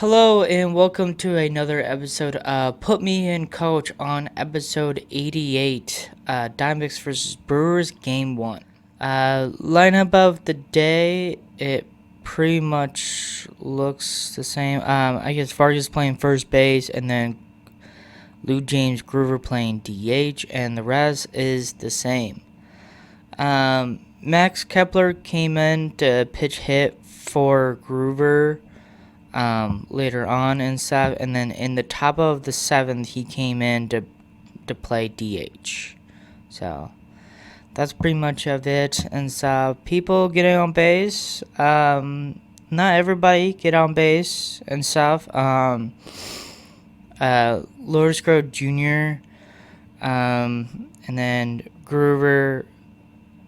Hello and welcome to another episode of Put Me in Coach on episode 88, Diamondbacks versus Brewers Game 1. Lineup of the day, it pretty much looks the same. I guess Vargas playing first base and then Lou James Groover playing DH, and the rest is the same. Max Kepler came in to pitch hit for Groover later on in seventh, and then in the top of the seventh, he came in to play DH. So that's pretty much of it. And so people getting on base, not everybody get on base and stuff. Lourdes Grove Jr. And then Groover,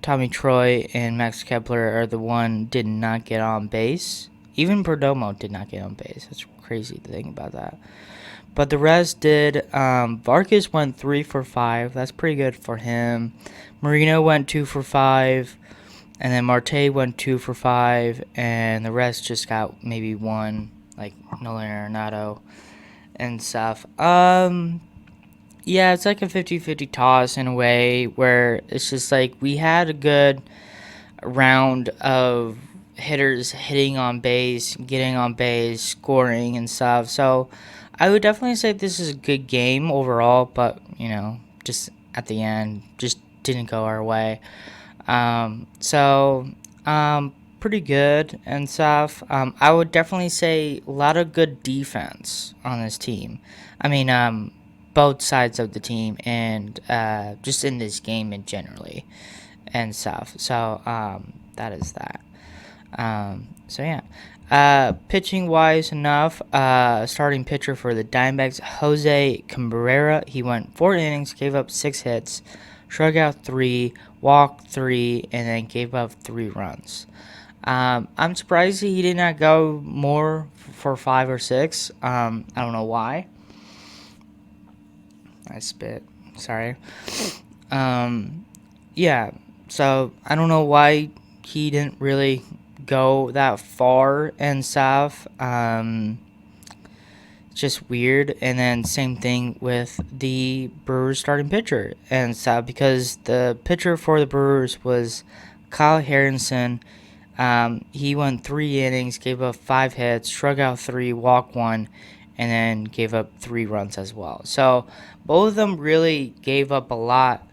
Tommy Troy, and Max Kepler are the one did not get on base. Even Perdomo did not get on base. That's crazy to think about that. But the rest did. Vargas went 3 for 5. That's pretty good for him. Marino went 2 for 5. And then Marte went 2 for 5. And the rest just got maybe one, like Nolan Arenado and stuff. Yeah, it's like a 50-50 toss in a way where it's just like we had a good round of hitters hitting on base, getting on base, scoring and stuff. So I would definitely say this is a good game overall, but just at the end, just didn't go our way. So pretty good and stuff. I would definitely say a lot of good defense on this team. I mean, both sides of the team and just in this game and generally and stuff. So that is that. So yeah. Pitching wise enough, starting pitcher for the Diamondbacks, Jose Cabrera. He went 4 innings, gave up 6 hits, struck out 3, walked 3, and then gave up 3 runs. I'm surprised he did not go more for 5 or 6. I don't know why. I spit. Sorry. Yeah. So I don't know why he didn't really go that far and stuff. Just weird. And then same thing with the Brewers starting pitcher and stuff, because the pitcher for the Brewers was Kyle Harrison. He went 3 innings, gave up 5 hits, struck out 3, walked 1, and then gave up 3 runs as well. So both of them really gave up a lot.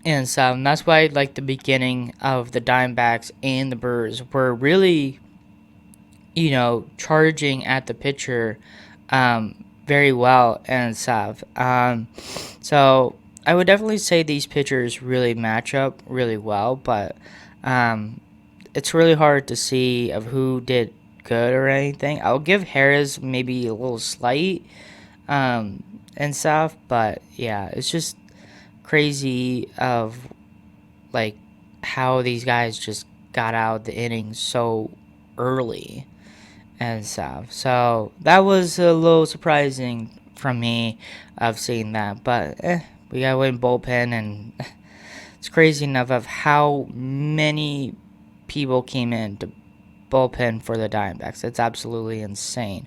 And so that's why like the beginning of the Diamondbacks and the Brewers were really, charging at the pitcher very well and stuff. So I would definitely say these pitchers really match up really well, but it's really hard to see of who did good or anything. I'll give Harris maybe a little slight and stuff, but yeah, it's just crazy of like how these guys just got out the innings so early and stuff. So that was a little surprising from me of seeing that, but we got to win bullpen, and it's crazy enough of how many people came in to bullpen for the Diamondbacks. It's absolutely insane.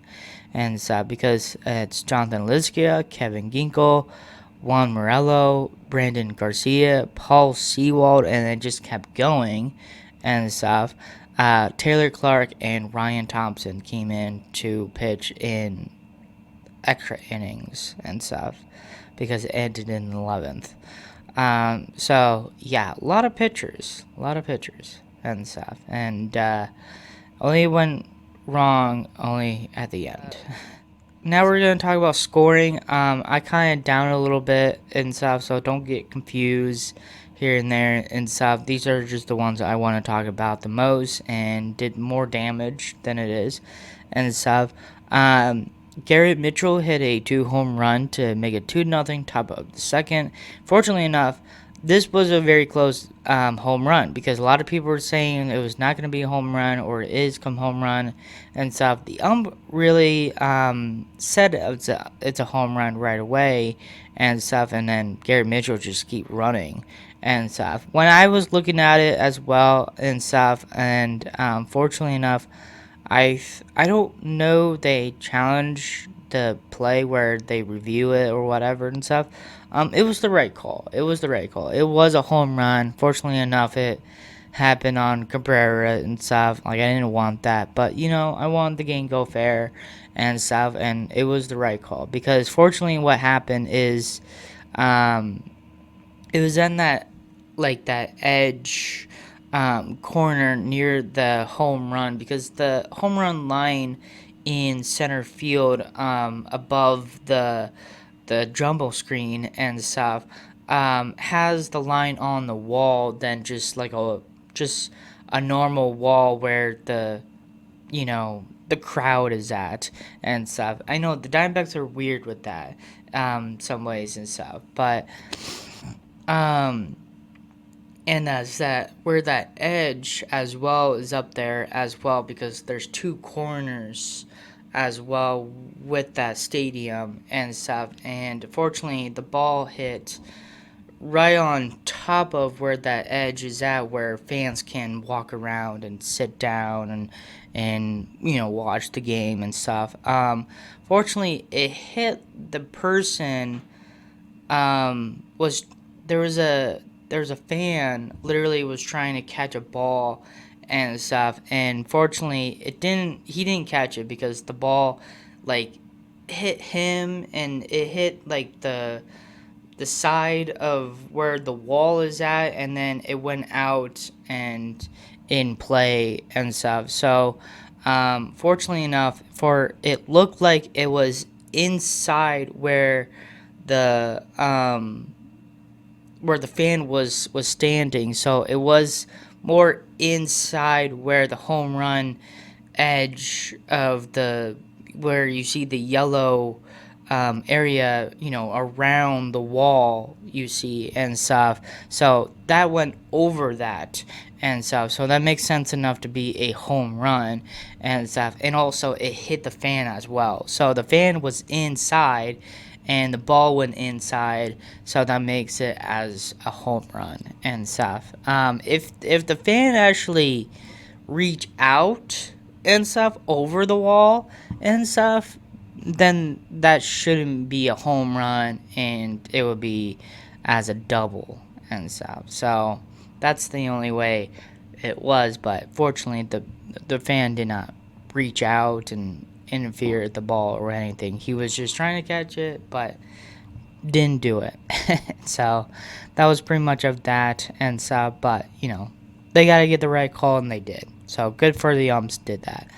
And because it's Jonathan Liskia, Kevin Ginkel, Juan Morello, Brandon Garcia, Paul Sewald, and it just kept going and stuff. Taylor Clark and Ryan Thompson came in to pitch in extra innings and stuff because it ended in the 11th. So yeah, a lot of pitchers and stuff, and only went wrong only at the end. Now we're going to talk about scoring. I kind of down a little bit and stuff, so don't get confused here and there and stuff. These are just the ones I want to talk about the most and did more damage than it is and stuff. Garrett Mitchell hit a 2-home run to make it 2-0, top of the second. Fortunately enough, this was a very close home run, because a lot of people were saying it was not going to be a home run or it is come home run and stuff. The really said it's a home run right away and stuff, and then Garrett Mitchell just keep running and stuff. When I was looking at it as well and stuff, and fortunately enough, I don't know they challenge the play where they review it or whatever and stuff. It was the right call. It was the right call. It was a home run. Fortunately enough, it happened on Cabrera and stuff. Like I didn't want that, but I wanted the game go fair and stuff, and it was the right call because fortunately, what happened is, um, it was in that that edge corner near the home run because the home run line in center field above the jumbo screen and stuff has the line on the wall than just a normal wall where the crowd is at and stuff. I know the Diamondbacks are weird with that some ways and stuff, but um and that's that where that edge as well is up there as well because there's two corners as well with that stadium and stuff, and fortunately the ball hit right on top of where that edge is at where fans can walk around and sit down and watch the game and stuff. Fortunately it hit the person. Was there was a fan literally was trying to catch a ball and stuff, and fortunately he didn't catch it because the ball like hit him and it hit the side of where the wall is at, and then it went out and in play and stuff. So fortunately enough, for it looked like it was inside the where the fan was standing, so it was more inside where the home run edge of the where you see the yellow area, around the wall you see and stuff. So that went over that and stuff. So that makes sense enough to be a home run and stuff. And also it hit the fan as well. So the fan was inside and the ball went inside, so that makes it as a home run and stuff. If the fan actually reach out and stuff over the wall and stuff, then that shouldn't be a home run and it would be as a double and stuff. So that's the only way it was, but fortunately the fan did not reach out and interfere at the ball or anything. He was just trying to catch it, but didn't do it. So that was pretty much of that and stuff. But they got to get the right call, and they did. So good for the did that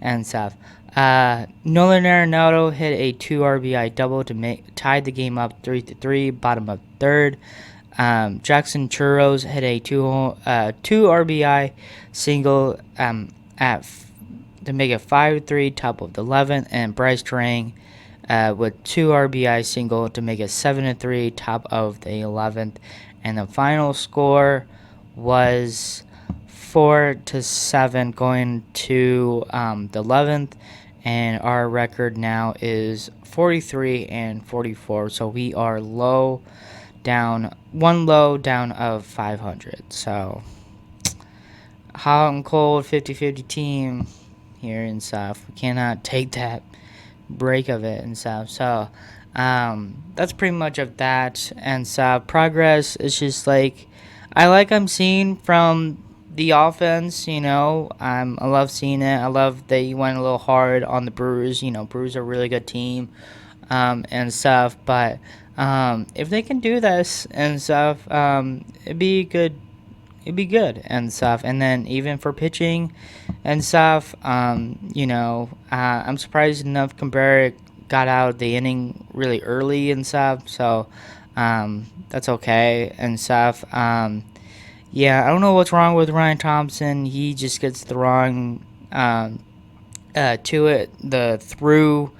and stuff. Nolan Arenado hit a 2 RBI double to make tied the game up 3-3, bottom of third. Jackson Churros hit a 2 RBI single to make it 5-3, top of the 11th, and Bryce Trang with 2 RBI single to make it 7-3, top of the 11th, and the final score was 4-7 going to the 11th, and our record now is 43-44. So we are low down of 500. So hot and cold 50-50 team here and stuff. We cannot take that break of it and stuff. So that's pretty much of that and stuff. Progress is just I'm seeing from the offense. I love seeing it. I love that you went a little hard on the Brewers. Brewers are a really good team and stuff. But if they can do this and stuff, it'd be good. It'd be good and stuff. And then even for pitching and stuff, I'm surprised enough Cabrera got out of the inning really early and stuff. So that's okay and stuff. Yeah, I don't know what's wrong with Ryan Thompson. He just gets the wrong to it. The through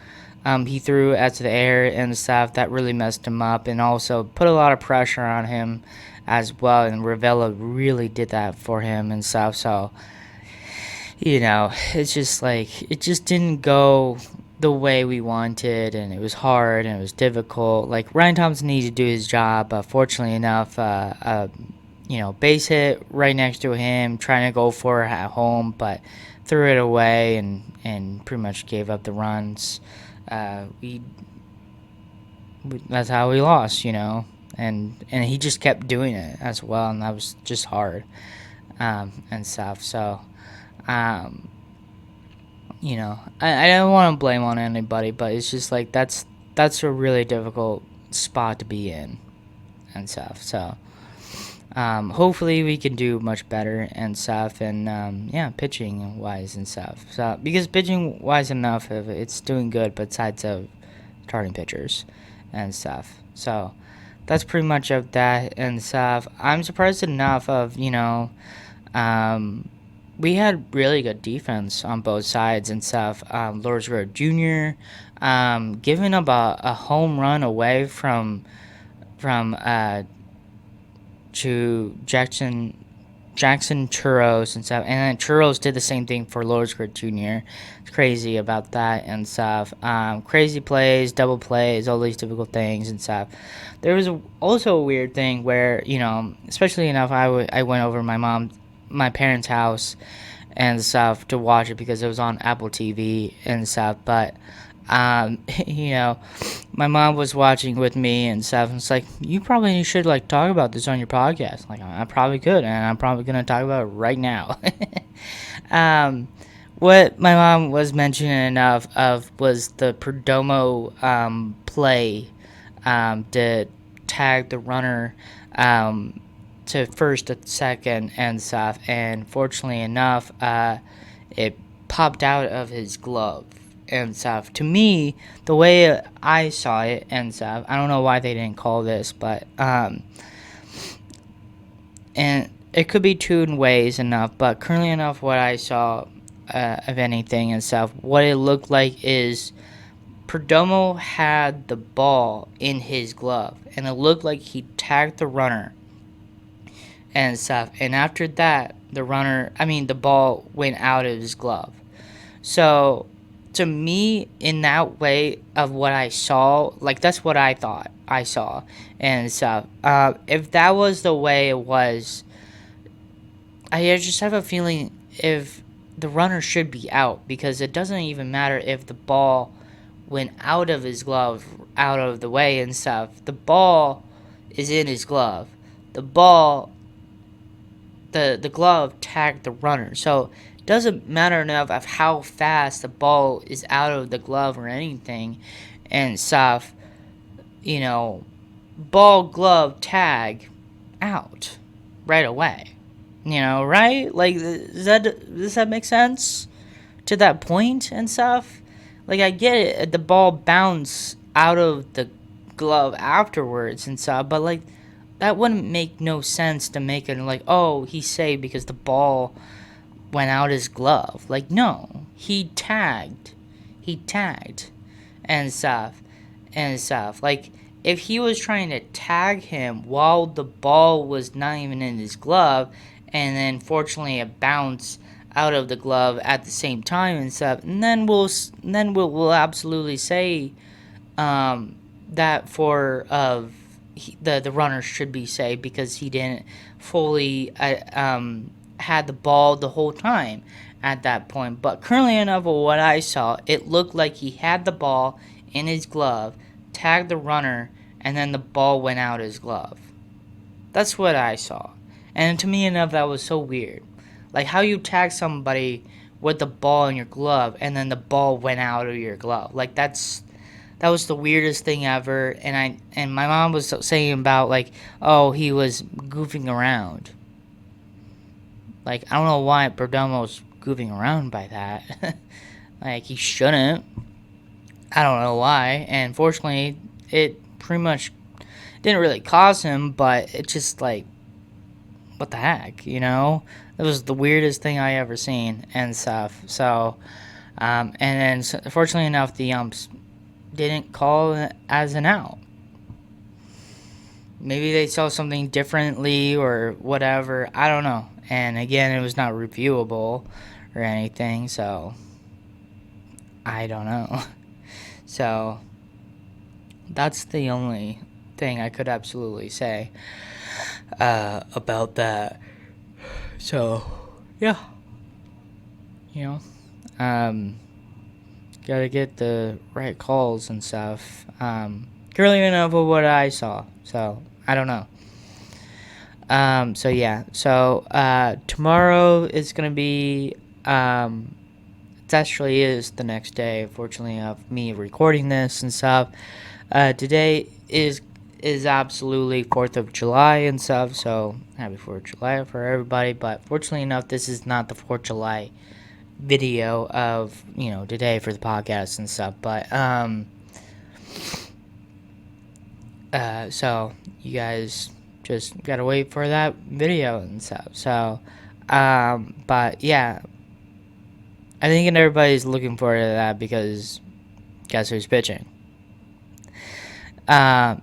he threw out to the air and stuff that really messed him up, and also put a lot of pressure on him as well. And Ravella really did that for him and stuff. So it's just it just didn't go the way we wanted, and it was hard and it was difficult. Ryan Thompson needed to do his job, but fortunately enough, base hit right next to him, trying to go for it at home, but threw it away and pretty much gave up the runs. We That's how we lost, and he just kept doing it as well, and that was just hard, and stuff. So, um, I don't want to blame on anybody, but it's just like that's a really difficult spot to be in and stuff. So, hopefully we can do much better and stuff, and yeah, pitching wise and stuff. So because pitching wise enough, if it's doing good, besides of starting pitchers and stuff. So that's pretty much of that and stuff. I'm surprised enough of um, we had really good defense on both sides and stuff. Lourdes Gurriel Jr. Giving up a home run away from to Jackson Churros and stuff, and then Churros did the same thing for Lourdes Gurriel Jr. It's crazy about that and stuff. Crazy plays, double plays, all these typical things and stuff. There was also a weird thing where especially enough, I went over my parents' house and stuff to watch it because it was on Apple TV and stuff. But you know, my mom was watching with me and stuff, and it's like, you probably should like talk about this on your podcast. Like, I probably could, and I'm probably gonna talk about it right now. um, what my mom was mentioning enough of was the Perdomo play to tag the runner to first to second and stuff, and fortunately enough, it popped out of his glove and stuff. To me, the way I saw it and stuff, I don't know why they didn't call this, but and it could be two ways enough, but currently enough, what I saw of anything and stuff, what it looked like is Perdomo had the ball in his glove, and it looked like he tagged the runner and stuff, and after that, the ball went out of his glove. So, to me, in that way of what I saw, like, that's what I thought I saw and stuff. If that was the way it was, I just have a feeling if the runner should be out, because it doesn't even matter if the ball went out of his glove, out of the way and stuff. The ball is in his glove. The glove tagged the runner. So it doesn't matter enough of how fast the ball is out of the glove or anything and stuff. Ball, glove, tag, out right away. Right? Like, does that make sense to that point and stuff? Like, I get it, the ball bounced out of the glove afterwards and stuff, but like, that wouldn't make no sense to make it like, oh, he's saved because the ball went out his glove. Like, no, he tagged and stuff. Like, if he was trying to tag him while the ball was not even in his glove, and then fortunately it bounced out of the glove at the same time and stuff, and then we'll absolutely say that for the runner should be saved because he didn't fully had the ball the whole time at that point. But currently enough of what I saw, it looked like he had the ball in his glove, tagged the runner, and then the ball went out his glove. That's what I saw. And to me enough, that was so weird. Like, how you tag somebody with the ball in your glove and then the ball went out of your glove. Like, that was the weirdest thing ever. And my mom was saying about, like, oh, he was goofing around. Like, I don't know why Perdomo's goofing around by that. Like, he shouldn't. I don't know why. And fortunately, it pretty much didn't really cause him, but it just, like, what the heck, It was the weirdest thing I ever seen and stuff. So, and then, fortunately enough, the umps didn't call it as an out. Maybe they saw something differently or whatever. I don't know. And again, it was not reviewable or anything, so I don't know. So that's the only thing I could absolutely say about that. So, yeah, you know, um, gotta get the right calls and stuff. Currently enough of what I saw, so I don't know. So yeah, so tomorrow is gonna be it actually is the next day, fortunately, of me recording this and stuff. Today is absolutely 4th of July and stuff, so happy 4th of July for everybody. But fortunately enough, this is not the 4th of July video of, today for the podcast and stuff. But, so you guys just gotta wait for that video and stuff. So, but yeah, I think everybody's looking forward to that because guess who's pitching?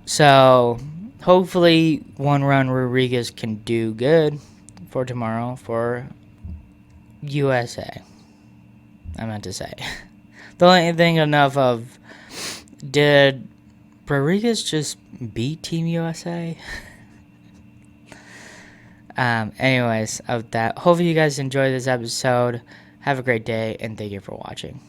So hopefully one run Rodriguez can do good for tomorrow for USA. I meant to say. The only thing enough of, did Rodriguez just beat Team USA? Anyways, of that, hopefully you guys enjoy this episode. Have a great day and thank you for watching.